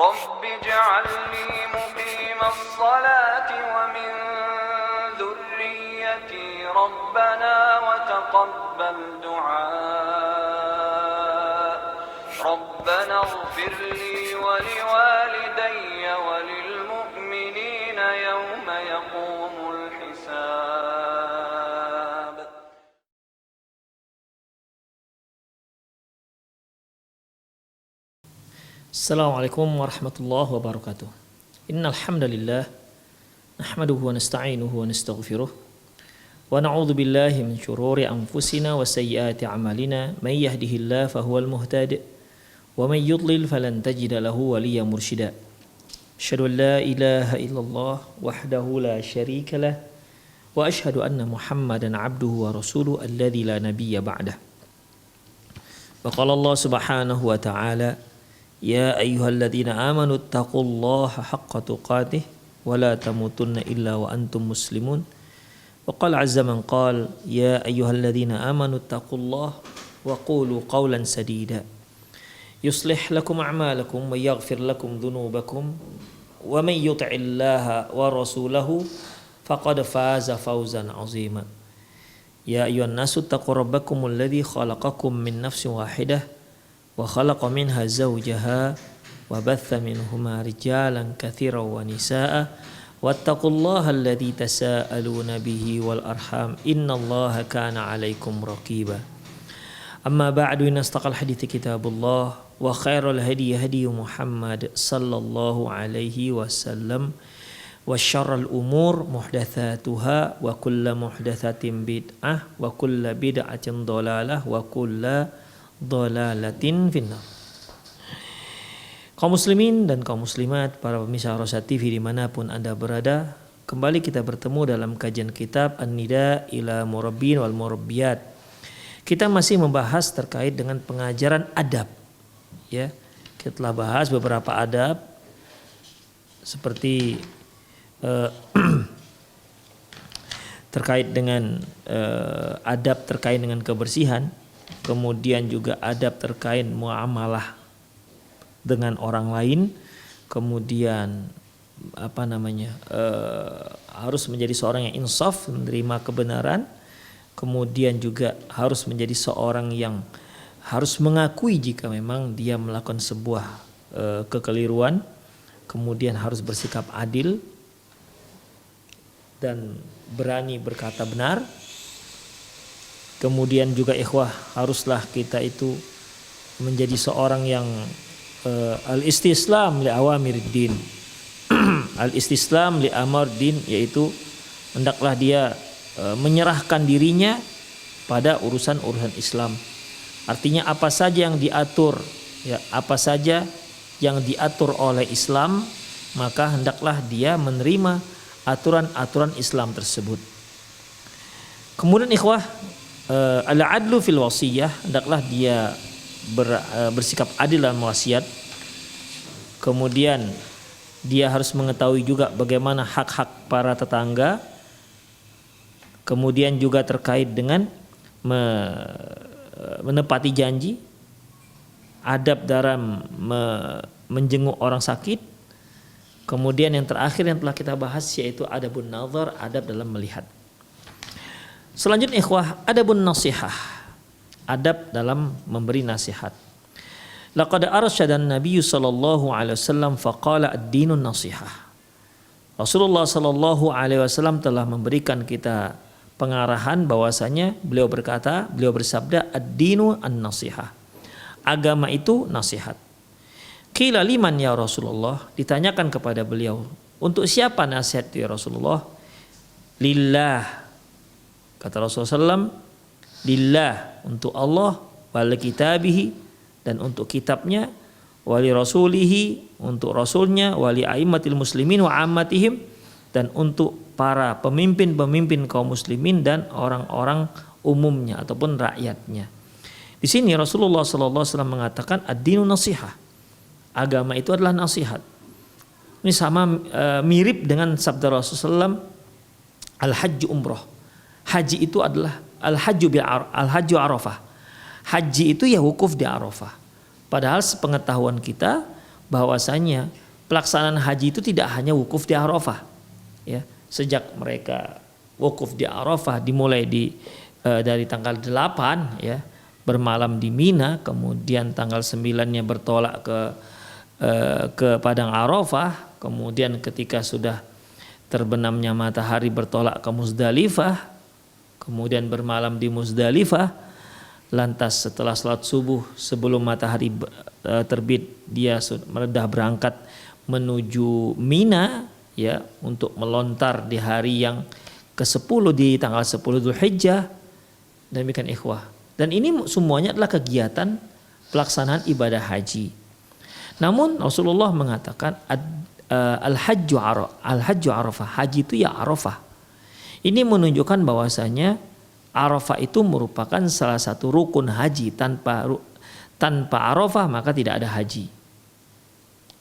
رب اجعلني مقيم الصلاة ومن ذريتي ربنا وتقبل دعاء ربنا اغفر لي ولوالدي وللمؤمنين يوم يقوم الحساب. Assalamualaikum warahmatullahi wabarakatuh. Innal hamdalillah nahmaduhu wa nasta'inuhu wa nastaghfiruh wa na'udzu billahi min shururi anfusina wa sayyiati a'malina may yahdihillahu fahuwal muhtadi wa may yudlil falan tajida lahu waliyyan mursyida. Asyhadu an la ilaha illallah wahdahu la syarika lah wa asyhadu anna Muhammadan 'abduhu wa rasuluhu alladzi la nabiyya ba'dah. Wa qala Allah subhanahu wa ta'ala Ya ayyuhalladzina amanu taqullaha haqqa tuqatih wa la tamutunna illa wa antum muslimun. Wa qala azza man qala ya ayyuhalladzina amanu taqullaha wa qulu qawlan sadida. Yuslih lakum a'malakum wa yaghfir lakum dhunubakum wa man yuti'illaha wa rasulahu faqad faza fawzan 'azima. Ya ayyuhan nasu taqu rabbakumul ladzi khalaqakum min nafsin wahidah wa khalaqa minha zawjaha wa batha minhuma rijalan katsiran wa nisaa wattaqullaha alladzi tasaaluna bihi wal arham innallaha kana 'alaikum raqiba. Amma ba'du, inna astaqal hadithi kitabullah wa khairal hadi hadi Muhammad sallallahu alaihi wasallam wa syarrul umur muhdatsatuha wa kullu muhdatsatin bid'ah wa kullu bid'atin dhalalah wa kullu dhalalatin finnar. Kaum muslimin dan kaum muslimat, para pemirsa Rosa TV dimanapun Anda berada, kembali kita bertemu dalam kajian kitab An-Nida ila Murabbin wal Murabbiyat. Kita masih membahas terkait dengan pengajaran adab. Ya, kita telah bahas beberapa adab seperti terkait dengan adab terkait dengan kebersihan. Kemudian juga adab terkait muamalah dengan orang lain, kemudian harus menjadi seorang yang insaf, menerima kebenaran, kemudian juga harus menjadi seorang yang harus mengakui jika memang dia melakukan sebuah kekeliruan, kemudian harus bersikap adil dan berani berkata benar. Kemudian juga ikhwah, haruslah kita itu menjadi seorang yang al-istislam li awamiruddin. Al-istislam li amardin, yaitu hendaklah dia menyerahkan dirinya pada urusan-urusan Islam. Artinya apa saja yang diatur, ya apa saja yang diatur oleh Islam, maka hendaklah dia menerima aturan-aturan Islam tersebut. Kemudian ikhwah, al-adlu fil wasiyah, hendaklah dia bersikap adil dalam wasiat. Kemudian dia harus mengetahui juga bagaimana hak-hak para tetangga. Kemudian juga terkait dengan menepati janji, adab dalam menjenguk orang sakit. Kemudian yang terakhir yang telah kita bahas yaitu adabun nazar, adab dalam melihat. Selanjutnya ikhwah, adabun nasihah, adab dalam memberi nasihat. Laqad arsyadan Nabi sallallahu alaihi wasallam faqala ad-dinun nasihah. Rasulullah sallallahu alaihi wasallam telah memberikan kita pengarahan bahwasanya beliau bersabda ad-dinu an-nasihah. Agama itu nasihat. Qila liman ya Rasulullah, ditanyakan kepada beliau, untuk siapa nasihat ya Rasulullah? Lillah. Kata Rasulullah SAW, lillah, untuk Allah, wal kitabihi, dan untuk kitabnya, wali rasulihi, untuk rasulnya, wali a'immatil muslimin wa ammatihim, dan untuk para pemimpin-pemimpin kaum muslimin dan orang-orang umumnya ataupun rakyatnya. Di sini Rasulullah SAW mengatakan ad-dinu nasihah. Agama itu adalah nasihat. Ini sama mirip dengan sabda Rasulullah SAW, al-hajju umrah. Haji itu adalah al-hajju Arafah. Haji itu ya wukuf di Arafah. Padahal sepengetahuan kita bahwasanya pelaksanaan haji itu tidak hanya wukuf di Arafah. Ya, sejak mereka wukuf di Arafah dimulai dari tanggal 8 ya, bermalam di Mina, kemudian tanggal 9-nya bertolak ke padang Arafah, kemudian ketika sudah terbenamnya matahari bertolak ke Muzdalifah, kemudian bermalam di Muzdalifah, lantas setelah salat subuh sebelum matahari terbit dia sudah berangkat menuju Mina ya, untuk melontar di hari yang ke-10 di tanggal 10 Dzulhijjah. Demikian ikhwah. Dan ini semuanya adalah kegiatan pelaksanaan ibadah haji. Namun Rasulullah mengatakan al-hajju Arafah, haji itu ya Arafah. Ini menunjukkan bahwasanya Arafah itu merupakan salah satu rukun haji. Tanpa Arafah maka tidak ada haji.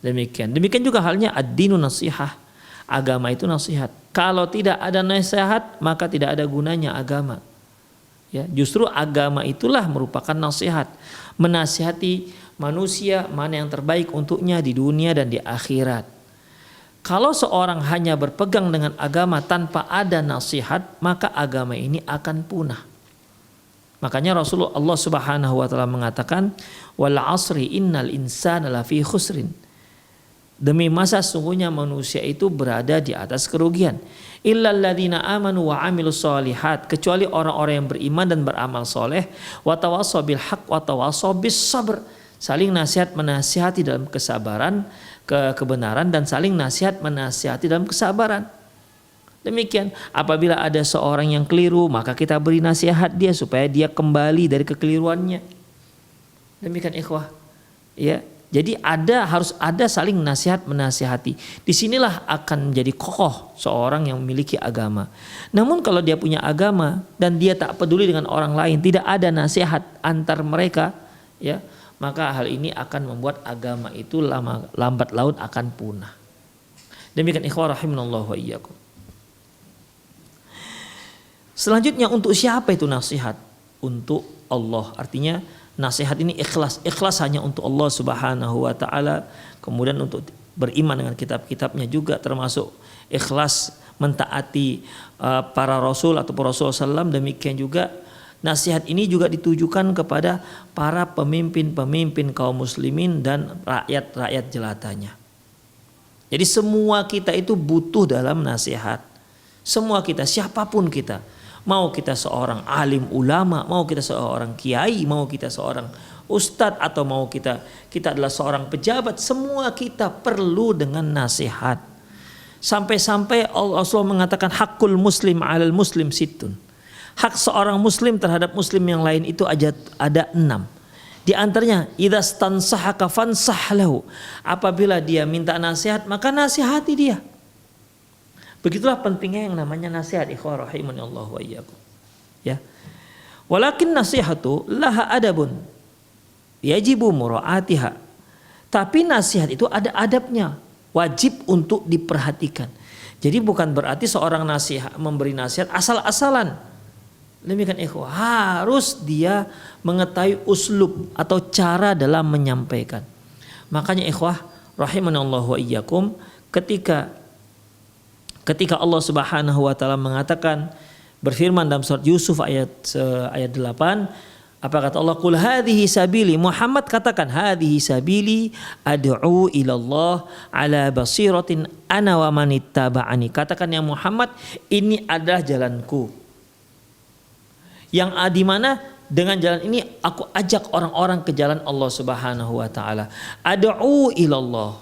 Demikian juga halnya ad-dinu nasihah. Agama itu nasihat. Kalau tidak ada nasihat maka tidak ada gunanya agama. Ya, justru agama itulah merupakan nasihat, menasihati manusia mana yang terbaik untuknya di dunia dan di akhirat. Kalau seorang hanya berpegang dengan agama tanpa ada nasihat, maka agama ini akan punah. Makanya Rasulullah Allah Subhanahu wa taala mengatakan, "Wal 'asri innal insana lafi khusrin." Demi masa sungguhnya manusia itu berada di atas kerugian. Illal ladzina amanu wa 'amilus shalihat, kecuali orang-orang yang beriman dan beramal soleh, wa tawassaw bil haqq wa tawassaw bis sabr, saling nasihat menasihati dalam kesabaran, kebenaran, dan saling nasihat menasihati dalam kesabaran. Demikian, apabila ada seorang yang keliru maka kita beri nasihat dia supaya dia kembali dari kekeliruannya. Demikian ikhwah. Ya, jadi harus ada saling nasihat menasihati. Disinilah akan menjadi kokoh seorang yang memiliki agama. Namun kalau dia punya agama dan dia tak peduli dengan orang lain, tidak ada nasihat antar mereka, ya, maka hal ini akan membuat agama itu lambat laun akan punah. Demikian ikhwah rahimanallahu wa iyyakum. Selanjutnya, untuk siapa itu nasihat? Untuk Allah. Artinya nasihat ini ikhlas hanya untuk Allah Subhanahu wa taala. Kemudian untuk beriman dengan kitab-kitabnya juga, termasuk ikhlas mentaati para rasul atau Rasulullah SAW. Demikian juga nasihat ini juga ditujukan kepada para pemimpin-pemimpin kaum muslimin dan rakyat-rakyat jelatanya. Jadi semua kita itu butuh dalam nasihat. Semua kita, siapapun kita. Mau kita seorang alim ulama, mau kita seorang kiai, mau kita seorang ustadz, atau mau kita adalah seorang pejabat, semua kita perlu dengan nasihat. Sampai-sampai Allah mengatakan hakul muslim alal muslim sittun. Hak seorang muslim terhadap muslim yang lain itu ada 6. Di antaranya idza stansahaka fansah lahu. Apabila dia minta nasihat maka nasihati dia. Begitulah pentingnya yang namanya nasihat, ikhwah rahimani Allah wa iyyakum. Ya. Walakin nasihatu laha adabun yajibu muraatiha. Tapi nasihat itu ada adabnya, wajib untuk diperhatikan. Jadi bukan berarti seorang memberi nasihat asal-asalan. Demikian ikhwah, harus dia mengetahui uslub atau cara dalam menyampaikan. Makanya ikhwah rahimani Allah wa iyyakum, ketika Allah Subhanahu wa taala mengatakan, berfirman dalam surat Yusuf ayat 8, apa kata Allah? Qul hadhihi sabili, Muhammad katakan, hadhihi sabili ad'u ila Allah ala basiratin ana wa man ittaba'ani. Katakan ya Muhammad, ini adalah jalanku. Yang di mana dengan jalan ini aku ajak orang-orang ke jalan Allah Subhanahu wa taala. Ad'u ila Allah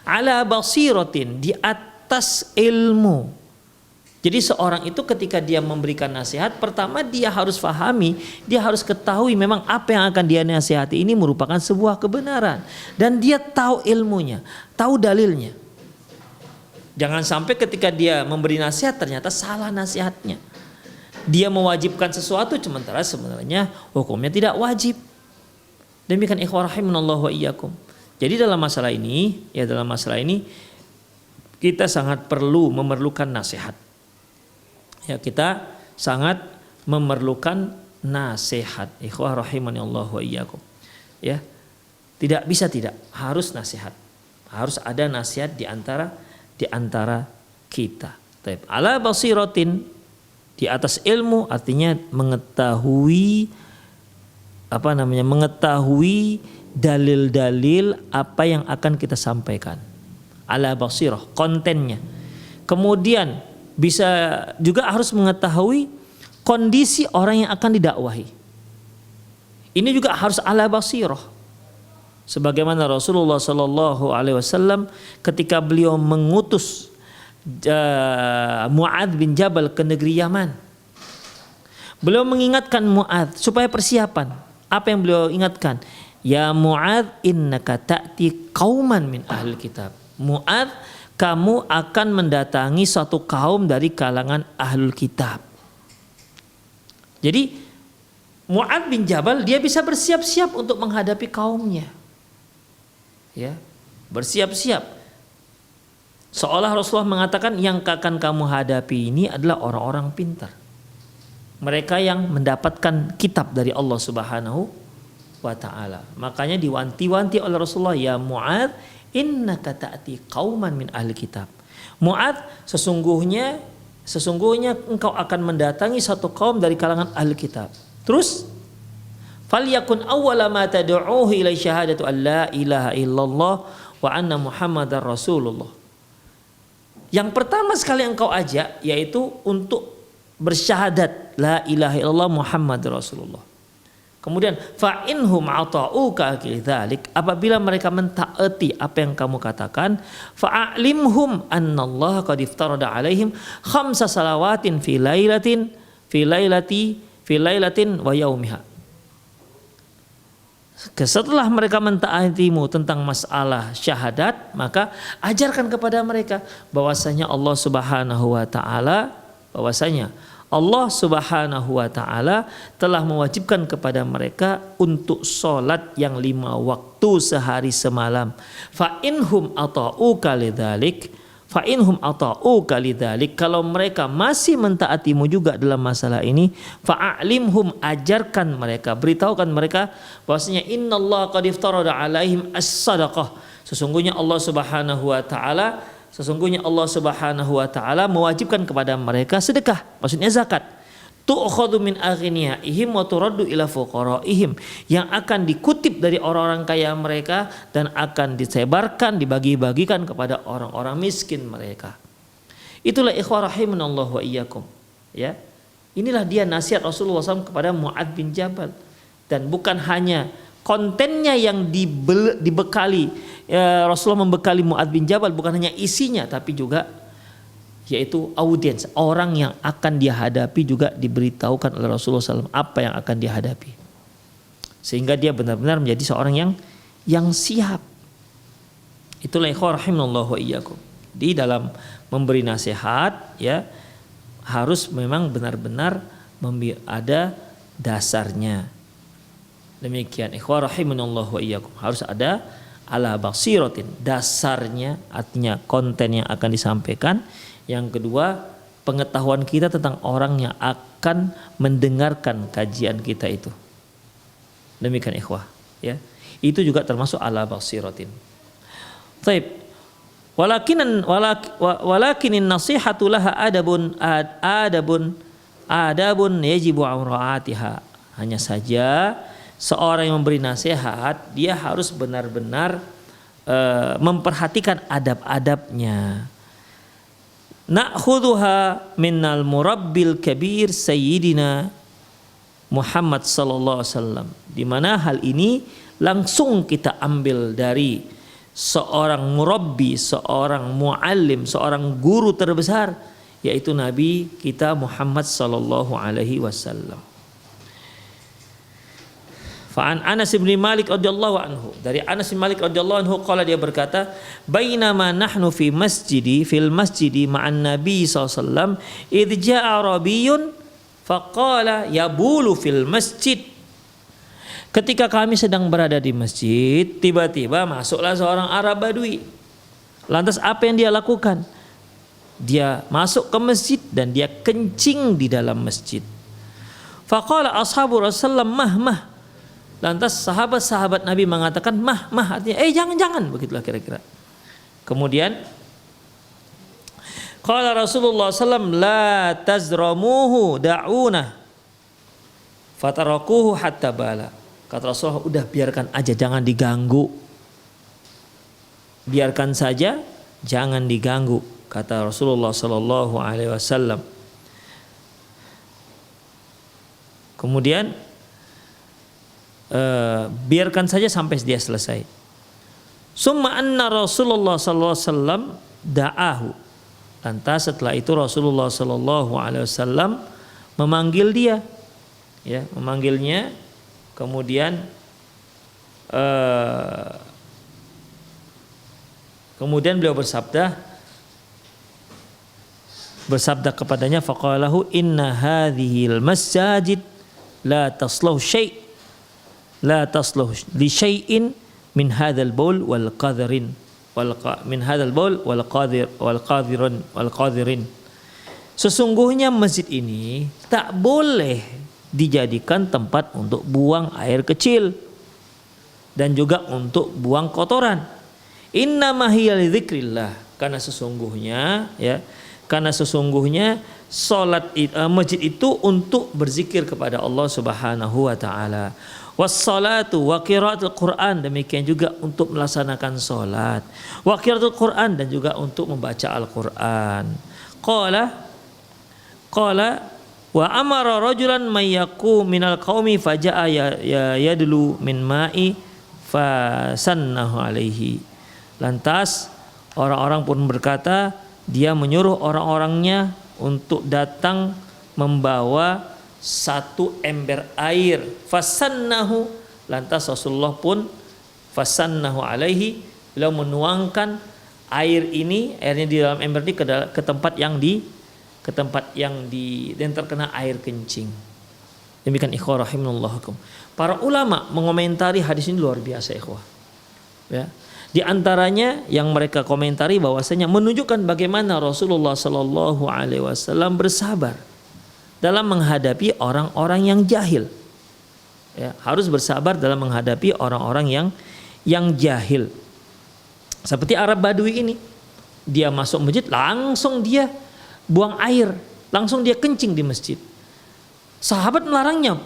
ala basiratin, di atas ilmu. Jadi seorang itu ketika dia memberikan nasihat, pertama dia harus fahami, dia harus ketahui memang apa yang akan dia nasihati ini merupakan sebuah kebenaran, dan dia tahu ilmunya, tahu dalilnya. Jangan sampai ketika dia memberi nasihat ternyata salah nasihatnya. Dia mewajibkan sesuatu sementara sebenarnya hukumnya tidak wajib. Demikian ikhwah rahimanallahu wa iyyakum. Jadi dalam masalah ini kita sangat memerlukan nasihat. Ya, kita sangat memerlukan nasihat. Ikhwah rahimani Allah wa iyyakum. Ya. Tidak bisa tidak, harus nasihat. Harus ada nasihat di antara kita. Ala basiratin, di atas ilmu, artinya mengetahui mengetahui dalil-dalil apa yang akan kita sampaikan. Ala basirah, kontennya. Kemudian bisa juga harus mengetahui kondisi orang yang akan didakwahi. Ini juga harus ala basirah. Sebagaimana Rasulullah Sallallahu Alaihi Wasallam ketika beliau mengutus Mu'adz bin Jabal ke negeri Yaman, beliau mengingatkan Mu'adz supaya persiapan. Apa yang beliau ingatkan? Ya Mu'adz, innaka ta'ti qauman min ahli kitab. Mu'adz, kamu akan mendatangi suatu kaum dari kalangan ahlul kitab. Jadi Mu'adz bin Jabal dia bisa bersiap-siap untuk menghadapi kaumnya. Ya, bersiap-siap. Seolah Rasulullah mengatakan yang akan kamu hadapi ini adalah orang-orang pintar. Mereka yang mendapatkan kitab dari Allah Subhanahu wa taala. Makanya diwanti-wanti oleh Rasulullah, ya Mu'adz, innaka ta'ti qauman min ahli kitab. Mu'adz, sesungguhnya engkau akan mendatangi satu kaum dari kalangan ahli kitab. Terus falyakun awwala ma tad'uuhu ila syahadatu an la ilaha illallah wa anna muhammadar rasulullah. Yang pertama sekali engkau ajak yaitu untuk bersyahadat la ilaha illallah muhammadar rasulullah. Kemudian fa inhum ata'uka lidzalik, apabila mereka mentaati apa yang kamu katakan, fa'alimhum annallaha qad iftarada alaihim khamsa salawatin fi lailatin wa yaumiha. Setelah mereka mentaatimu tentang masalah syahadat, maka ajarkan kepada mereka bahwasanya Allah Subhanahu wa taala telah mewajibkan kepada mereka untuk sholat yang 5 waktu sehari semalam. Fa inhum ata'uka lidzalik, kalau mereka masih mentaatimu juga dalam masalah ini, fa'alimhum, ajarkan mereka, beritahukan mereka bahwasanya innallaha qad iftarada alaihim as-sadaqah, sesungguhnya Allah Subhanahu wa taala mewajibkan kepada mereka sedekah, maksudnya zakat. Tu'khadhu min aghniyaihim wa turaddu ila fuqaraihim, yang akan dikutip dari orang-orang kaya mereka dan akan disebarkan, dibagi-bagikan kepada orang-orang miskin mereka. Itulah ikhwah rahimanallahu wa iyyakum. Ya. Inilah dia nasihat Rasulullah SAW kepada Mu'adz bin Jabal, dan bukan hanya kontennya yang dibekali, Rasulullah membekali Mu'adz bin Jabal, bukan hanya isinya tapi juga yaitu audiens, orang yang akan dia hadapi juga diberitahukan oleh Rasulullah SAW apa yang akan dia hadapi, sehingga dia benar-benar menjadi seorang yang siap. Itulah ikhwah rahimanallahu wa iyyakum. Di dalam memberi nasihat ya harus memang benar-benar ada dasarnya. Demikian ikhwah rahimanallahu wa iyyakum, harus ada ala basiratin, dasarnya, artinya konten yang akan disampaikan. Yang kedua, pengetahuan kita tentang orang yang akan mendengarkan kajian kita itu. Demikian ikhwah, ya. Itu juga termasuk ala basiratin. Taib. Walakinin nasihatu laha adabun yajibu amraatiha. Hanya saja seorang yang memberi nasihat, dia harus benar-benar memperhatikan adab-adabnya. Na'khudhuha minnal murabbil kabir sayyidina Muhammad sallallahu alaihi wasallam, di mana hal ini langsung kita ambil dari seorang murabbi, seorang muallim, seorang guru terbesar, yaitu Nabi kita Muhammad sallallahu alaihi wasallam. Fa'an Anas bin Malik radhiyallahu anhu, dari Anas bin Malik radhiyallahu anhu qala, dia berkata, bainama nahnu fil masjidi ma'an nabi sallallahu alaihi wasallam idh ja'a rabiyyun faqala yabulu fil masjid. Ketika kami sedang berada di masjid, tiba-tiba masuklah seorang Arab Badui. Lantas apa yang dia lakukan? Dia masuk ke masjid dan dia kencing di dalam masjid. Faqala ashabu Rasulullah mah. Lantas sahabat-sahabat Nabi mengatakan mah, artinya jangan, begitulah kira-kira. Kemudian qala Rasulullah sallallahu la tazramuhu da'una fatarakuhu hatta bala. Kata Rasulullah, udah biarkan aja, jangan diganggu. Biarkan saja, jangan diganggu, kata Rasulullah sallallahu alaihi wasallam. Kemudian biarkan saja sampai dia selesai. Summa anna Rasulullah sallallahu alaihi wasallam da'ahu. Lantas setelah itu Rasulullah sallallahu alaihi wasallam memanggil dia, ya, memanggilnya. Kemudian beliau bersabda kepadanya, faqalahu inna hadhil masajid la tasluh li syai'in min hadzal baul wal qadhirin wal qadhirin. Sesungguhnya masjid ini tak boleh dijadikan tempat untuk buang air kecil dan juga untuk buang kotoran. Innama hiya lidzikrillah, karena sesungguhnya salat masjid itu untuk berzikir kepada Allah Subhanahu wa taala. Wassalatu wa qiraatul Quran, demikian juga untuk melaksanakan salat. Wa qiraatul Quran, dan juga untuk membaca Al-Qur'an. Qala wa amara rajulan mayyaku minal qaumi faja'a yadlu min ma'i fasannahu alaihi. Lantas orang-orang pun berkata, dia menyuruh orang-orangnya untuk datang membawa satu ember air. Fasannahu, lantas Rasulullah pun fasannahu alaihi, beliau menuangkan airnya di dalam ember ini ke tempat yang terkena air kencing. Demikian ikhwah rahimahullahakum. Para ulama mengomentari hadis ini luar biasa ikhwah. Ya. Di antaranya yang mereka komentari bahwasanya menunjukkan bagaimana Rasulullah sallallahu alaihi wasallam bersabar dalam menghadapi orang-orang yang jahil. Ya, harus bersabar dalam menghadapi orang-orang yang jahil. Seperti Arab Badui ini, dia masuk masjid langsung dia buang air, langsung dia kencing di masjid. Sahabat melarangnya,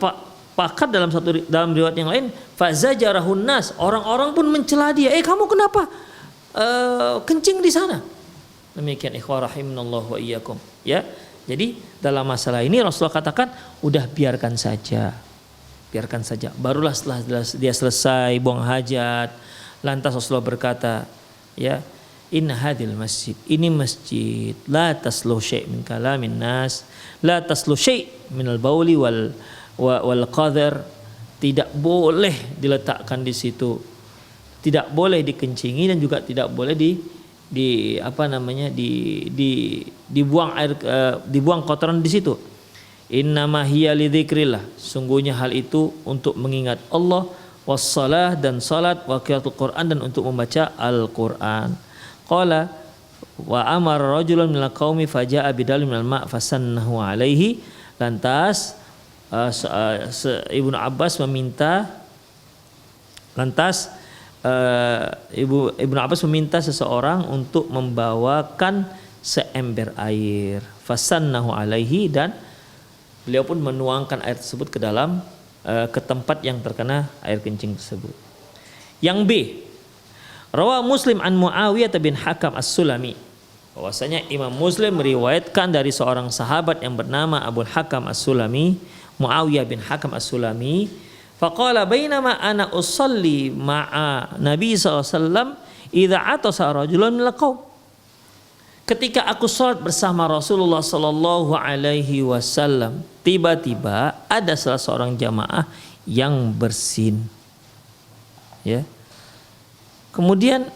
Pakat dalam riwayat yang lain, fazajarahun nas, orang-orang pun mencela dia. Kamu kenapa kencing di sana? Demikian ikhwah rahimanallahu wa iyyakum. Ya, jadi dalam masalah ini Rasulullah katakan, udah biarkan saja. Barulah setelah dia selesai buang hajat, lantas Rasulullah berkata, ya, inna hadil masjid, ini masjid, la taslu syai' min kalamin nas, la taslu syai' minal bauli wal qadhar, tidak boleh diletakkan di situ, tidak boleh dikencingi, dan juga tidak boleh dibuang kotoran di situ. Innama hiya lidzikrillah, sungguhnya hal itu untuk mengingat Allah, wassalah, dan salat, wa qiraatul Quran, dan untuk membaca Al-Quran. Qala wa amara rajulan minal qaumi faja'a bidalin minal ma' fasannahu alaihi. Lantas Ibnu Abbas meminta seseorang untuk membawakan seember air, fasannahu alaihi, dan beliau pun menuangkan air tersebut ke tempat yang terkena air kencing tersebut. Yang B, Rawa Muslim an Muawiyah bin Hakam As-Sulami, bahwasanya Imam Muslim meriwayatkan dari seorang sahabat yang bernama Abu Hakam As-Sulami, Muawiyah bin Hakam As-Sulami, faqala bainama ana usalli ma'a Nabi sallallahu alaihi wasallam idza atasa rajulun minal qaum. Ketika aku salat bersama Rasulullah sallallahu alaihi wasallam, tiba-tiba ada salah seorang jamaah yang bersin. Ya. Kemudian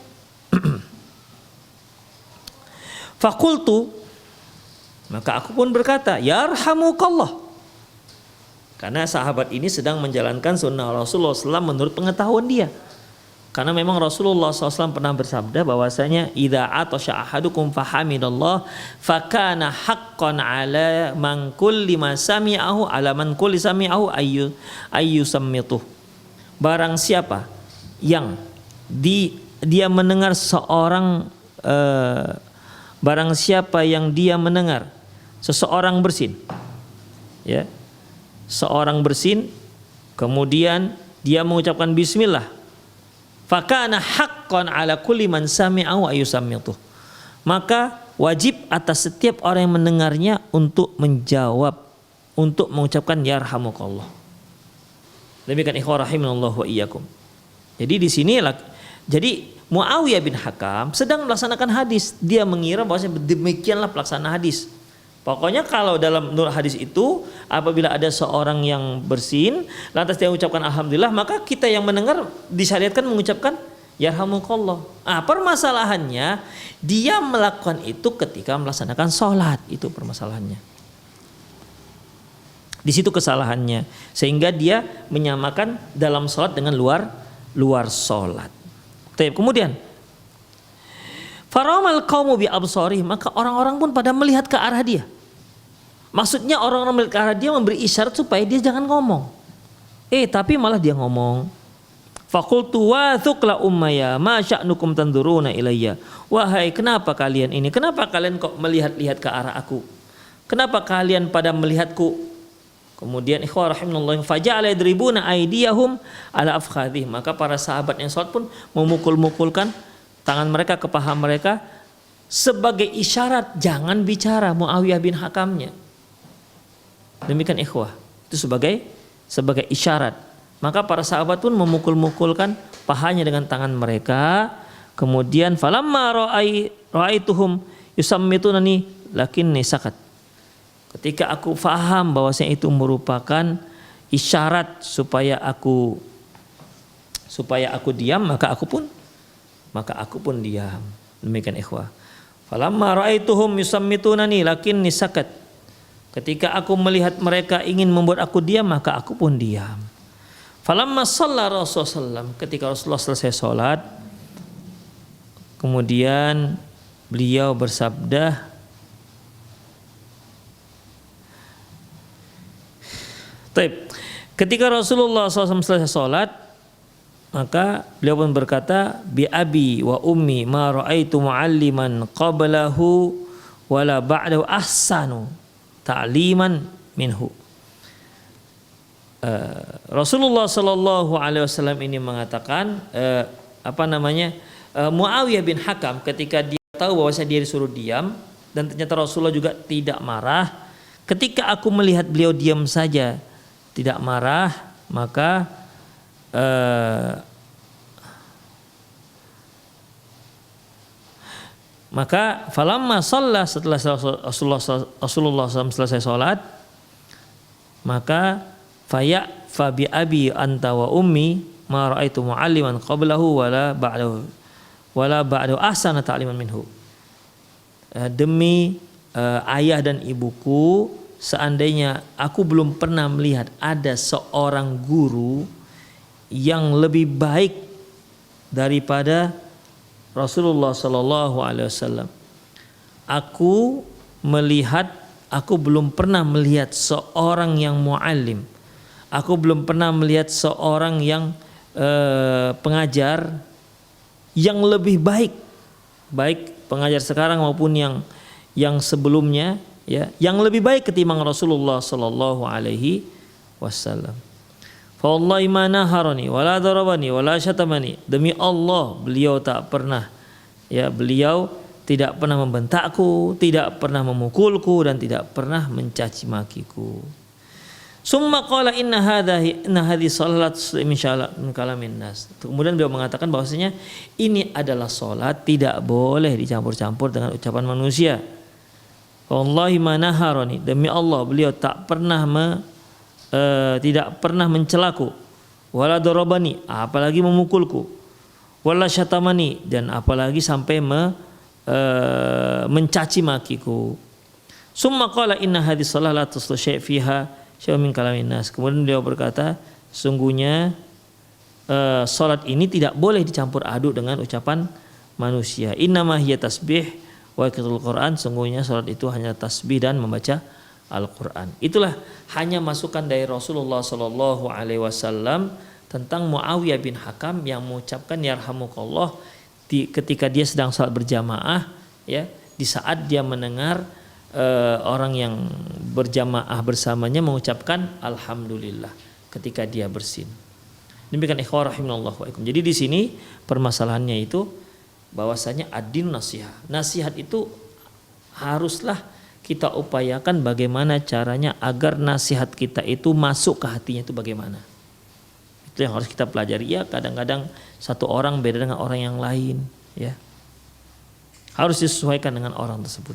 fakultu, maka aku pun berkata, yarhamukallah, karena sahabat ini sedang menjalankan sunnah Rasulullah SAW menurut pengetahuan dia. Karena memang Rasulullah SAW pernah bersabda bahwasanya idza atasha ahadukum fahamidallah fakana haqqan ala man kulli ma sami'ahu ala man kulli sami'ahu ayyusammituh. Barang siapa yang dia mendengar seorang barang siapa yang dia mendengar seseorang bersin, ya, seorang bersin, kemudian dia mengucapkan bismillah, fakana haqqan ala kulli man sami'ahu ayyusammituh, maka wajib atas setiap orang yang mendengarnya untuk menjawab, untuk mengucapkan yarhamukallah. Demikian ikhwah rahimanallahu wa iyyakum. Jadi di sinilah, jadi Muawiyah bin Hakam sedang melaksanakan hadis. Dia mengira bahwasanya demikianlah pelaksanaan hadis. Pokoknya kalau dalam menurut hadis itu, apabila ada seorang yang bersin lantas dia mengucapkan alhamdulillah, maka kita yang mendengar disyariatkan mengucapkan yarhamukallah. Permasalahannya dia melakukan itu ketika melaksanakan sholat, itu permasalahannya. Di situ kesalahannya, sehingga dia menyamakan dalam sholat dengan luar sholat. Kemudian faramal qaumu bi absarih, maka orang-orang pun pada melihat ke arah dia. Maksudnya orang-orang melihat ke arah dia memberi isyarat supaya dia jangan ngomong. Tapi malah dia ngomong. Faqultu wa thuqla ummaya ma sya'nukum tanzuruna ilayya. Wahai, kenapa kalian ini? Kenapa kalian kok melihat-lihat ke arah aku? Kenapa kalian pada melihatku? Kemudian ikhwah rahimanallah, faja'ala yadribuna aydiyahum ala afkhadhih, maka para sahabat yang salat pun memukul-mukulkan tangan mereka ke paha mereka sebagai isyarat jangan bicara Muawiyah bin Hakamnya. Demikian ikhwah, itu sebagai isyarat. Maka para sahabat pun memukul-mukulkan pahanya dengan tangan mereka. Kemudian falamma ra'aituhum yusammitunani lakinni sakat. Ketika aku faham bahwasanya itu merupakan isyarat supaya aku diam, maka aku pun diam. Demikian ikhwah. Falamma ra'aituhum yusammitunani lakinni sakat. Ketika aku melihat mereka ingin membuat aku diam, maka aku pun diam. Falamma shalla Rasulullah, ketika Rasulullah selesai sholat, kemudian beliau bersabda, ketika Rasulullah SAW selesai sholat, maka beliau pun berkata, bi abi wa ummi ma ra'aitu mu'alliman qablahu wala ba'dahu ahsanu ta'liman minhu. Rasulullah Sallallahu Alaihi Wasallam ini mengatakan Muawiyah bin Hakam ketika dia tahu bahwa dia disuruh diam dan ternyata Rasulullah juga tidak marah, ketika aku melihat beliau diam saja tidak marah, maka falamma shalla, setelah Rasulullah SAW selesai sholat, maka fa bi abi anta wa ummi ma raaitu mualliman qablahu wala ba'dahu ahsana ta'liman minhu. Demi ayah dan ibuku, seandainya aku belum pernah melihat ada seorang guru yang lebih baik daripada Rasulullah Sallallahu Alaihi Wasallam. Aku belum pernah melihat seorang yang muallim. Aku belum pernah melihat seorang yang pengajar yang lebih baik pengajar sekarang maupun yang sebelumnya, ya, yang lebih baik ketimbang Rasulullah Sallallahu Alaihi Wasallam. Fa wallahi ma naharani wala darabani wala syatamani. Demi Allah, beliau tidak pernah membentakku, tidak pernah memukulku, dan tidak pernah mencaci makiku. Summa qala inna hadhihi salat min kalamin nas. Kemudian beliau mengatakan bahwasanya ini adalah salat, tidak boleh dicampur-campur dengan ucapan manusia. Wallahi ma naharani, demi Allah beliau tidak pernah mencelaku, wala darabani, apalagi memukulku, wala syatamani, dan apalagi sampai mencaci makiku. Summa qala inna hadhihi salat la tuslu syai' fiha min kalamin nas. Kemudian beliau berkata, sungguhnya salat ini tidak boleh dicampur aduk dengan ucapan manusia. Innama hiya tasbih wa qiraatul Quran. Sungguhnya salat itu hanya tasbih dan membaca Al-Quran. Itulah hanya masukan dari Rasulullah Sallallahu Alaihi Wasallam tentang Muawiyah bin Hakam yang mengucapkan yarhamukallah ketika dia sedang salat berjamaah, ya, di saat dia mendengar orang yang berjamaah bersamanya mengucapkan alhamdulillah ketika dia bersin. Demikian ikhwah rahimanallah wa ikum. Jadi di sini permasalahannya itu bahwasanya ad-din nasihat. Nasihat itu haruslah kita upayakan bagaimana caranya agar nasihat kita itu masuk ke hatinya itu bagaimana. Itu yang harus kita pelajari. Ya, kadang-kadang satu orang beda dengan orang yang lain, ya. Harus disesuaikan dengan orang tersebut.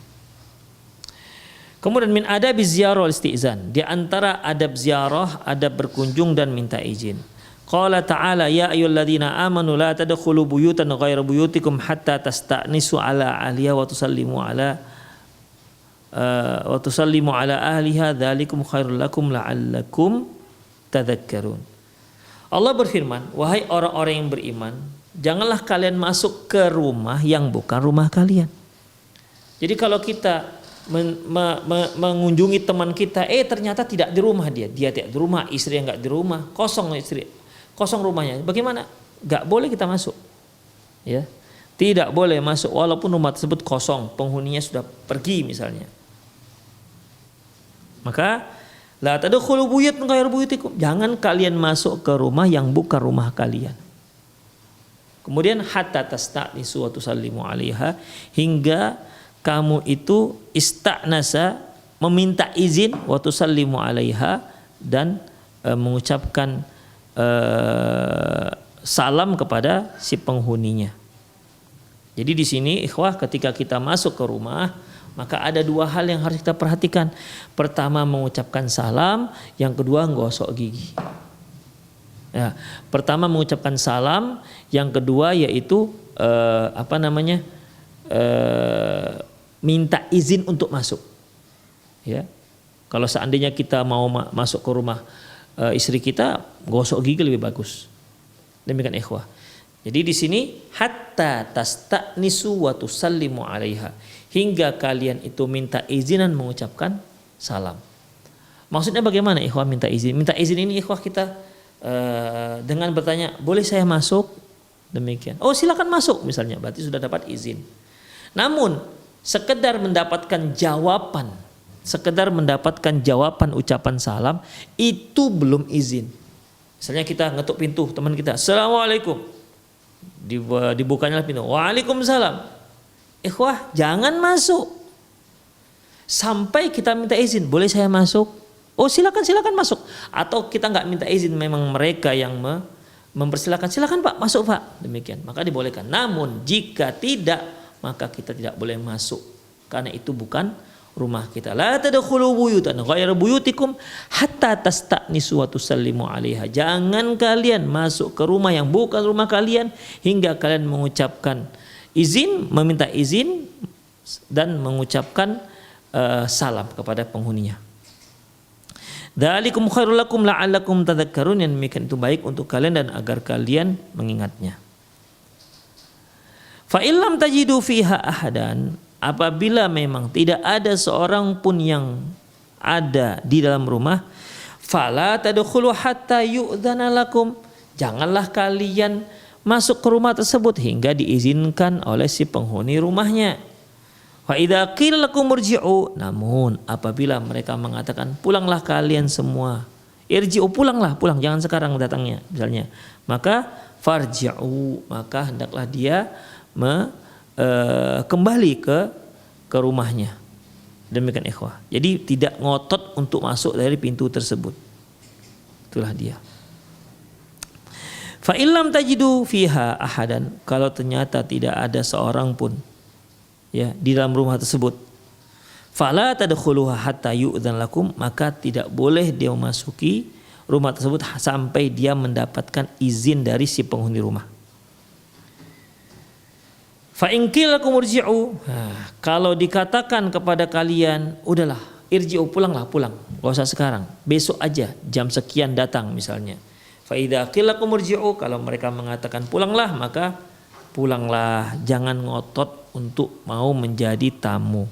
Kemudian min adab ziarah wal istizan. Di antara adab ziarah, adab berkunjung dan minta izin. Qala ta'ala ya ayyuhalladzina amanu la tadkhulu buyutan ghayra buyutikum hatta tasta'nisu ala ahliha wa tusallimu ala ahliha dzalikum khairul lakum la'allakum tadhakkarun. Allah berfirman, wahai orang-orang yang beriman, janganlah kalian masuk ke rumah yang bukan rumah kalian. Jadi kalau kita mengunjungi teman kita, ternyata tidak di rumah dia tidak di rumah, istri yang nggak di rumah, kosong rumahnya, bagaimana? Nggak boleh kita masuk, ya, tidak boleh masuk walaupun rumah tersebut kosong, penghuninya sudah pergi misalnya. Maka la tadkhulu buyutan ghayra buyutikum, jangan kalian masuk ke rumah yang bukan rumah kalian. Kemudian hatta tasta'nisu wa tusallimu 'alaiha, hingga kamu itu ista'nasa, meminta izin, wa tusallimu 'alaiha, dan mengucapkan salam kepada si penghuninya. Jadi di sini ikhwah, ketika kita masuk ke rumah, maka ada dua hal yang harus kita perhatikan. Pertama mengucapkan salam, yang kedua gosok gigi. Ya, pertama mengucapkan salam, yang kedua yaitu minta izin untuk masuk. Ya, kalau seandainya kita mau masuk ke rumah istri kita, gosok gigi lebih bagus. Demikian ikhwah. Jadi di sini hatta tasta'nisu wa tusallimu 'alaiha, hingga kalian itu minta izinan mengucapkan salam. Maksudnya bagaimana ikhwah minta izin? Minta izin ini ikhwah kita dengan bertanya, boleh saya masuk? Demikian. Oh silakan masuk misalnya, berarti sudah dapat izin. Namun sekedar mendapatkan jawaban ucapan salam itu belum izin. Misalnya kita ngetuk pintu teman kita, assalamualaikum, dibukanya pintu, waalaikumsalam. Ikhwah, jangan masuk sampai kita minta izin, boleh saya masuk? Oh silakan masuk. Atau kita nggak minta izin, memang mereka yang mempersilakan, silakan Pak, masuk Pak, demikian, maka dibolehkan. Namun jika tidak, maka kita tidak boleh masuk, karena itu bukan rumah kita. La tadkhulu buyutan ghayra buyutikum hatta tasta'nisu wa tusallimu 'alaiha. Jangan kalian masuk ke rumah yang bukan rumah kalian hingga kalian mengucapkan izin, meminta izin dan mengucapkan salam kepada penghuninya. Dzalikum khairul lakum la'allakum tadhakkarun, yang demikian itu baik untuk kalian dan agar kalian mengingatnya. Fa illam tajidu fiha ahadan, apabila memang tidak ada seorang pun yang ada di dalam rumah, fala tadkhulu hatta yu'dzana lakum, janganlah kalian masuk ke rumah tersebut hingga diizinkan oleh si penghuni rumahnya. Fa idza qila lakum murji'u, namun apabila mereka mengatakan pulanglah kalian semua, irji'u, pulang, jangan sekarang datangnya misalnya, maka farji'u, maka hendaklah dia kembali ke rumahnya. Demikian ikhwah. Jadi tidak ngotot untuk masuk dari pintu tersebut. Itulah dia. Fa illam tajidu fiha ahadan, kalau ternyata tidak ada seorang pun ya di dalam rumah tersebut, fala tadkhuluha hatta yu'dzan lakum, maka tidak boleh dia memasuki rumah tersebut sampai dia mendapatkan izin dari si penghuni rumah. Fa in qila lakum irji'u, kalau dikatakan kepada kalian, udahlah irji'u, pulang, enggak usah sekarang, besok aja jam sekian datang misalnya. Fa idza qila lakum irji'u, kalau mereka mengatakan pulanglah, maka pulanglah, jangan ngotot untuk mau menjadi tamu.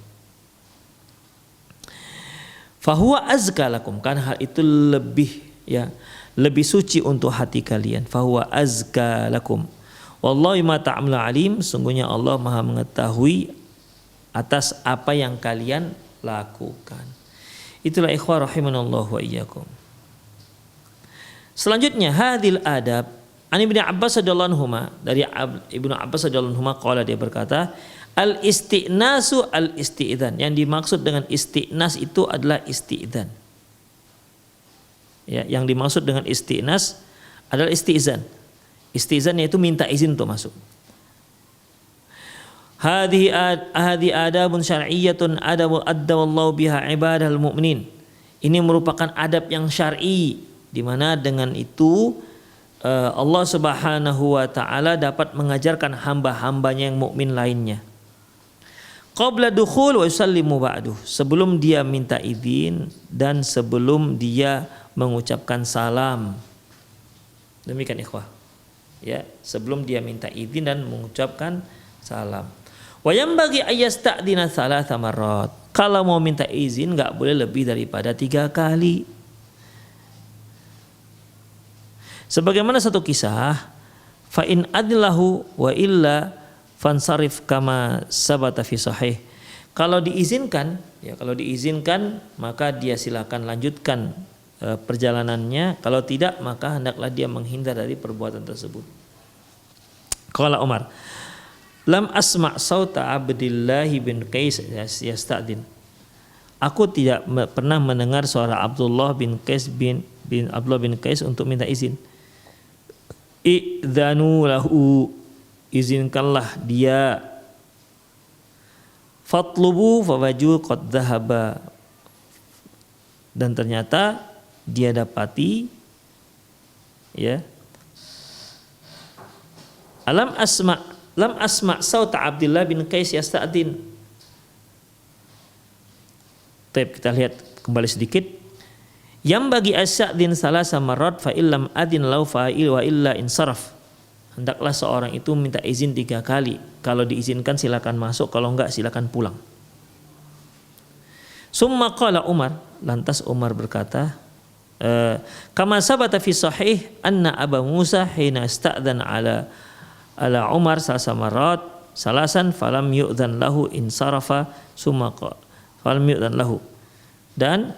Fahuwa azka lakum, kan hal itu lebih suci untuk hati kalian. Fahuwa azka lakum Wallahu ma ta'maluna alim, sungguhnya Allah Maha mengetahui atas apa yang kalian lakukan. Itulah ikhwah rahimanallahu wa iyyakum. Selanjutnya hadil adab an Ibnu Abbas radhiyallahu anhuma, dari Ibnu Abbas radhiyallahu anhuma qala, dia berkata, al istinasu al isti'dzan, yang dimaksud dengan istinas itu adalah isti'dzan. Ya, yang dimaksud dengan istinas adalah istizan. Istizan yaitu minta izin untuk masuk. Hadhi adabun syar'iyyatun adabu addawallahu biha ibadahal mu'minin. Ini merupakan adab yang syar'i, di mana dengan itu Allah Subhanahu wa taala dapat mengajarkan hamba-hambanya yang mukmin lainnya. Qabla dukhul wa yusallimu ba'du, sebelum dia minta izin dan sebelum dia mengucapkan salam. Demikian ikhwah. Ya, sebelum dia minta izin dan mengucapkan salam. Wa yanbaghi ayyasta'dina thalatha marrat. Kalau mau minta izin enggak boleh lebih daripada 3 kali. Sebagaimana satu kisah, fa in adlahu wa illa fansarif kama sabata fi sahih. Kalau diizinkan, ya kalau diizinkan maka dia silakan lanjutkan perjalanannya. Kalau tidak maka hendaklah dia menghindar dari perbuatan tersebut. Qala Umar, lam asma' sauta Abdullah bin Qais yasta'din. Aku tidak pernah mendengar suara Abdullah bin Qais bin Abdullah bin Qais untuk minta izin. Idzanu lahu, izinkanlah dia. Fatlubu fawaju qad dhahaba, dan ternyata dia dapati, ya, lam asma sauta Abdullah bin Qais yasta'din. Baik, kita lihat kembali sedikit. Yang bagi asy'adin salasa marrat fa illam adin lau fa'il wa illa insaraf. Hendaklah seorang itu minta izin 3 kali. Kalau diizinkan silakan masuk, kalau enggak silakan pulang. Summa qala Umar, lantas Umar berkata, kama sabata fi sahih anna Aba Musa hina ista'dzan ala Umar salasa marrat salasan falam yu'dzan lahu insarafa summa falam yu'dzan lahu. Dan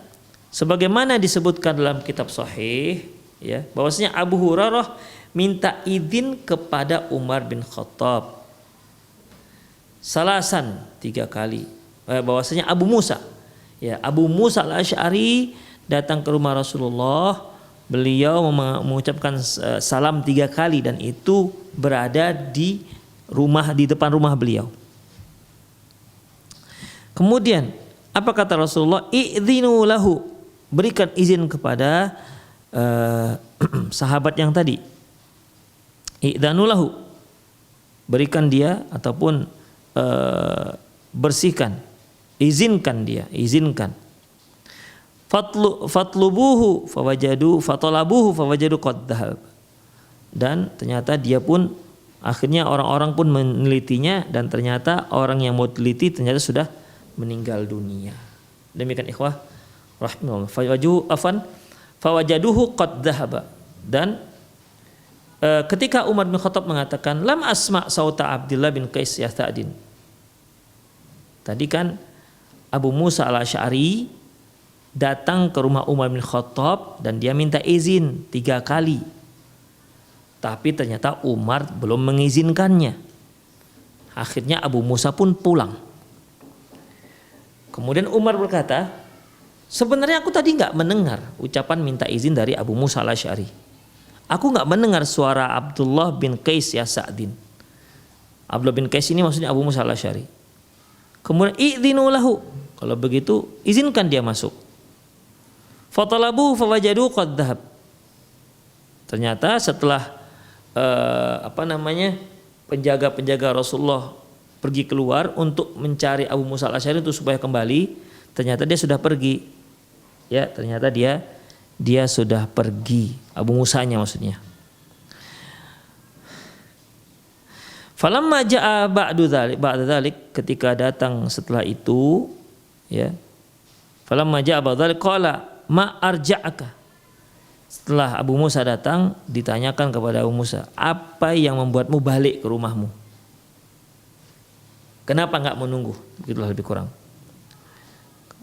sebagaimana disebutkan dalam kitab sahih, ya, bahwasanya Abu Hurairah minta izin kepada Umar bin Khattab salasan 3 kali. Bahwasanya Abu Musa Al-Asy'ari datang ke rumah Rasulullah, beliau mengucapkan salam 3 kali dan itu berada di depan rumah beliau. Kemudian apa kata Rasulullah? I'dzinu lahu, berikan izin kepada sahabat yang tadi. I'dzanu lahu, berikan dia ataupun bersihkan, izinkan dia, izinkan. Fatlubuhu fatalabuhu fawajadu qad dhahab. Dan ternyata dia pun akhirnya orang-orang pun menelitinya dan ternyata orang yang mau teliti ternyata sudah meninggal dunia. Demikian ikhwah rahimahullah. Fawajaduhu qad dhahaba. Dan ketika Umar bin Khattab mengatakan lam asma sauta Abdullah bin Qais yasta'din. Tadi kan Abu Musa Al-Asy'ari datang ke rumah Umar bin Khattab dan dia minta izin 3 kali. Tapi ternyata Umar belum mengizinkannya. Akhirnya Abu Musa pun pulang. Kemudian Umar berkata, sebenarnya aku tadi enggak mendengar ucapan minta izin dari Abu Musa Al-Asy'ari. Aku enggak mendengar suara Abdullah bin Qais yasta'din. Abdullah bin Qais ini maksudnya Abu Musa Al-Asy'ari. Kemudian i'dzinu lahu, kalau begitu izinkan dia masuk. Fatalabu fawajadu qad dhahab. Ternyata setelah penjaga-penjaga Rasulullah pergi keluar untuk mencari Abu Musa Al-Asy'ari itu supaya kembali, ternyata dia sudah pergi. Ya, ternyata dia sudah pergi, Abu Musanya maksudnya. Falamma jaa ba'da dzalik, ketika datang setelah itu, ya. Falamma jaa ba'da dzalik qala ma arja'aka. Setelah Abu Musa datang, ditanyakan kepada Abu Musa, apa yang membuatmu balik ke rumahmu? Kenapa nggak menunggu? Begitulah lebih kurang.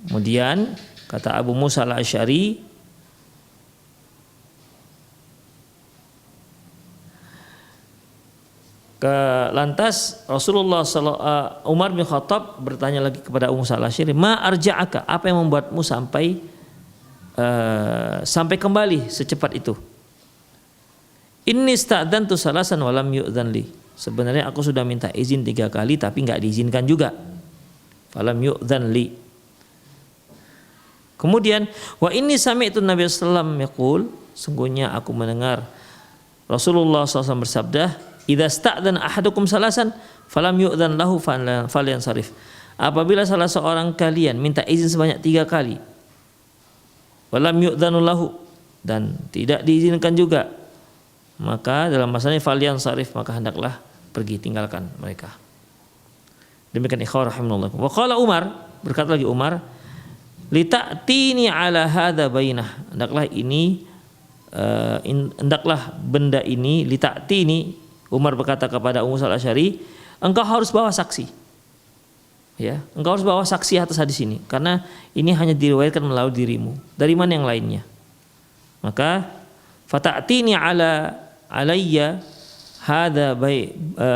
Kemudian kata Abu Musa al-Asy'ari, lantas Umar bin Khattab bertanya lagi kepada Abu Musa al-Asy'ari, ma arja'aka, apa yang membuatmu sampai kembali secepat itu? Inni sta'dzantu salasan wa lam yu'dzan li. Sebenarnya aku sudah minta izin 3 kali tapi nggak diizinkan juga. Falam yu'dzan li. Kemudian wa inni sami'tu Nabi sallallahu alaihi wasallam yaqul, sungguhnya aku mendengar Rasulullah SAW bersabda, idza sta'dzana ahadukum salasan falam yu'dzan lahu falyansarif. Apabila salah seorang kalian minta izin sebanyak 3 kali, walam yu'dzanu lahu, dan tidak diizinkan juga, maka dalam masalahnya falyansarif, maka hendaklah pergi, tinggalkan mereka. Demikian ikhwah rahimakumullah. Wa qala Umar, berkata lagi Umar, lita'tini ala hadza bainah, hendaklah benda ini, lita'tini, Umar berkata kepada Abu Musa al-Asy'ari, engkau harus bawa saksi. Ya, engkau harus bawa saksi atas hadis ini, karena ini hanya diriwayatkan melalui dirimu. Dari mana yang lainnya? Maka fata'tini alayya hadza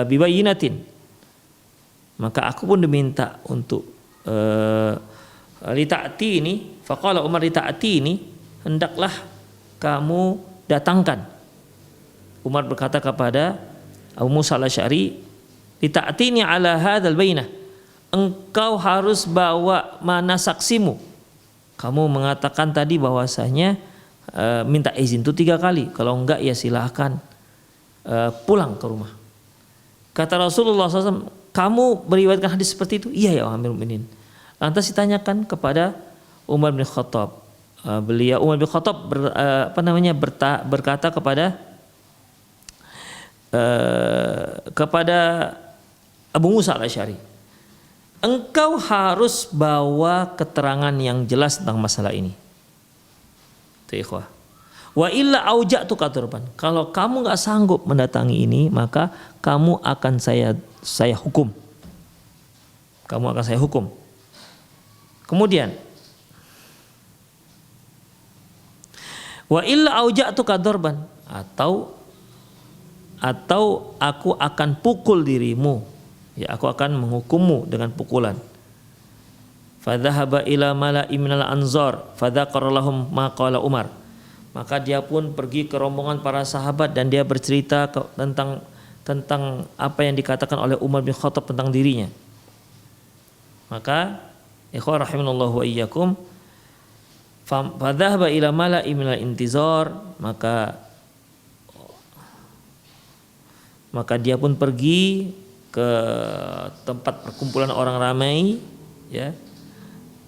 bibayinatin. Maka aku pun diminta untuk lita'tini, faqala Umar lita'tini, hendaklah kamu datangkan. Umar berkata kepada Abu Musa al-Asy'ari, lita'tini ala hadzal bainah, engkau harus bawa mana saksimu. Kamu mengatakan tadi bahwasanya minta izin itu 3 kali, kalau enggak ya silahkan pulang ke rumah. Kata Rasulullah SAW, kamu meriwayatkan hadis seperti itu? Iya ya Amirul Mukminin. Lantas ditanyakan kepada Umar bin Khattab. Umar bin Khattab berkata kepada Abu Musa al-Asy'ari, engkau harus bawa keterangan yang jelas tentang masalah ini. Itu ikhwah. Wa illa auja'tu katurban. Kalau kamu enggak sanggup mendatangi ini, maka kamu akan saya hukum. Kamu akan saya hukum. Kemudian wa illa auja'tu kadorban, atau aku akan pukul dirimu, ya aku akan menghukummu dengan pukulan. Fadhahaba ila mala'i minal anzar fadzakara lahum ma qala Umar. Maka dia pun pergi ke rombongan para sahabat dan dia bercerita tentang apa yang dikatakan oleh Umar bin Khattab tentang dirinya. Maka ikhwah rahimanallahu wa iyyakum, fadzahaba ila mala'i minal intizar, maka dia pun pergi ke tempat perkumpulan orang ramai, ya,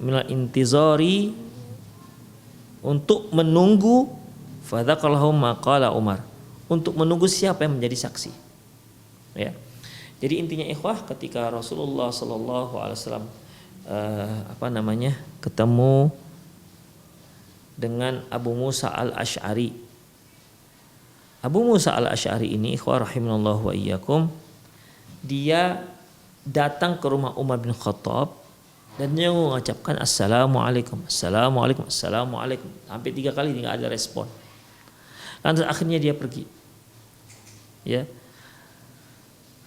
minal intizari, untuk menunggu, fadzakallahum maqala Umar, untuk menunggu siapa yang menjadi saksi, ya. Jadi intinya ikhwah, ketika Rasulullah sallallahu alaihi wasallam ketemu dengan Abu Musa al-Asy'ari. Abu Musa al-Asy'ari ini ikhwah rahimanallahu wa iyyakum, dia datang ke rumah Umar bin Khattab dan dia mengucapkan assalamualaikum, assalamualaikum, assalamualaikum sampai 3 kali tidak ada respon. Lantas akhirnya dia pergi. Ya.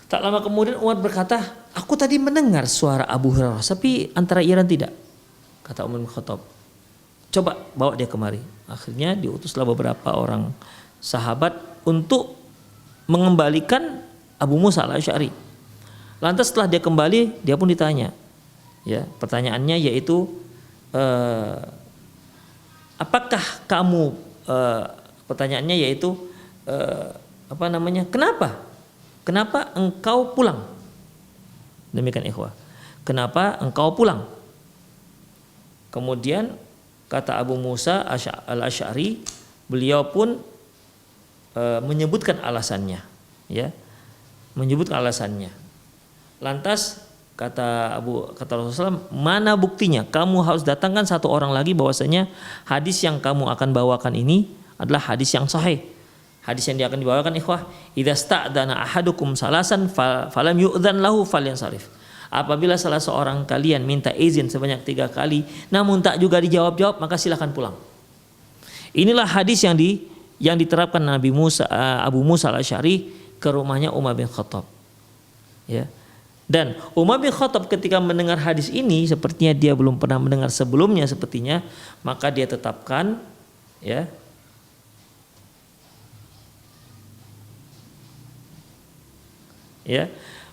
Tak lama kemudian Umar berkata, aku tadi mendengar suara Abu Hurairah, tapi antara iya dan tidak. Kata Umar bin Khattab, coba bawa dia kemari. Akhirnya diutuslah beberapa orang sahabat untuk mengembalikan Abu Musa al-Asy'ari. Lantas setelah dia kembali, dia pun ditanya. Ya, pertanyaannya yaitu apakah kamu pertanyaannya yaitu Kenapa engkau pulang? Demikian ikhwah. Kenapa engkau pulang? Kemudian kata Abu Musa al-Asy'ari, beliau pun menyebutkan alasannya, ya. Menyebutkan alasannya. Lantas kata Rasulullah, mana buktinya? Kamu harus datangkan 1 orang lagi bahwasanya hadis yang kamu akan bawakan ini adalah hadis yang sahih. Hadis yang dia akan dibawakan ikhwah, idza sta'dana ahadukum salasan falam yu'dzan lahu falyansarif. Apabila salah seorang kalian minta izin sebanyak 3 kali namun tak juga dijawab-jawab, maka silakan pulang. Inilah hadis yang diterapkan Nabi Musa, Abu Musa al-Asy'ari ke rumahnya Umar bin Khattab. Ya. Dan Umar bin Khattab ketika mendengar hadis ini, sepertinya dia belum pernah mendengar sebelumnya sepertinya, maka dia tetapkan, ya,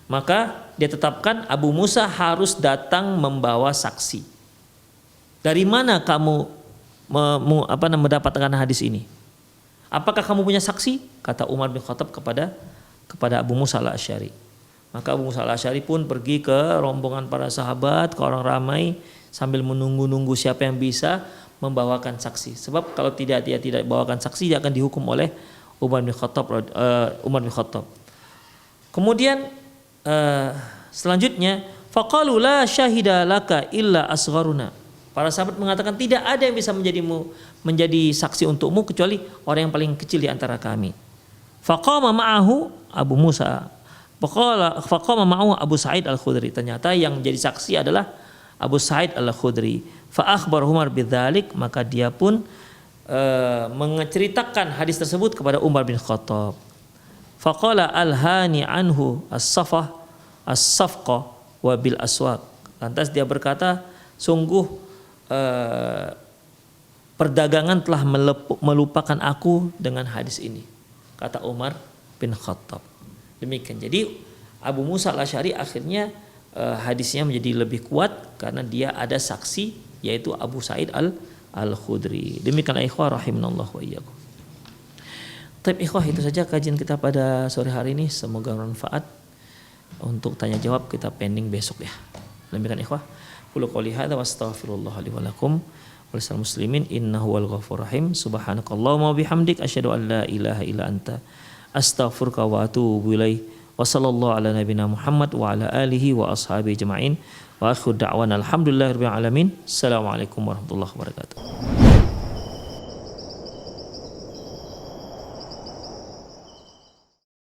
maka dia tetapkan Abu Musa harus datang membawa saksi. Dari mana kamu mendapatkan hadis ini? Apakah kamu punya saksi? Kata Umar bin Khattab kepada Abu Musa al-Asy'ari. Maka Abu Musa al-Asy'ari pun pergi ke rombongan para sahabat, ke orang ramai, sambil menunggu-nunggu siapa yang bisa membawakan saksi. Sebab kalau dia tidak bawakan saksi, dia akan dihukum oleh Umar bin Khattab. Kemudian selanjutnya, faqalu la syahida laka illa asgharuna. Para sahabat mengatakan tidak ada yang bisa menjadi saksi untukmu kecuali orang yang paling kecil di antara kami. Faqama ma'ahu Abu Musa. Faqama ma'ahu Abu Sa'id al-Khudri. Ternyata yang jadi saksi adalah Abu Sa'id al-Khudri. Fa akhbar Umar bidzalik, maka dia pun menceritakan hadis tersebut kepada Umar bin Khattab. Faqala alhani anhu as-safqa wa bil aswaq. Lantas dia berkata, sungguh perdagangan telah melupakan aku dengan hadis ini, kata Umar bin Khattab. Demikian. Jadi Abu Musa al-Asy'ari akhirnya hadisnya menjadi lebih kuat karena dia ada saksi, yaitu Abu Sa'id al-Khudri. Demikianlah ikhwah rahimanallah wa iyyakum. Tapi ikhwah, itu saja kajian kita pada sore hari ini. Semoga bermanfaat. Untuk tanya jawab kita pending besok ya. Demikian ikhwah. Qul qouli hadza wa astaghfirullah li wa lakum wa lisal muslimin innahu wal ghafurur rahim. Subhanakallahumma wa bihamdik asyhadu an la ilaha illa anta astaghfiruka wa atubu ilaik. Wa sallallahu ala nabiyyina Muhammad wa ala alihi wa ashabihi ajma'in. Wa akhiru da'wana alhamdulillahirabbil alamin. Assalamualaikum warahmatullahi wabarakatuh.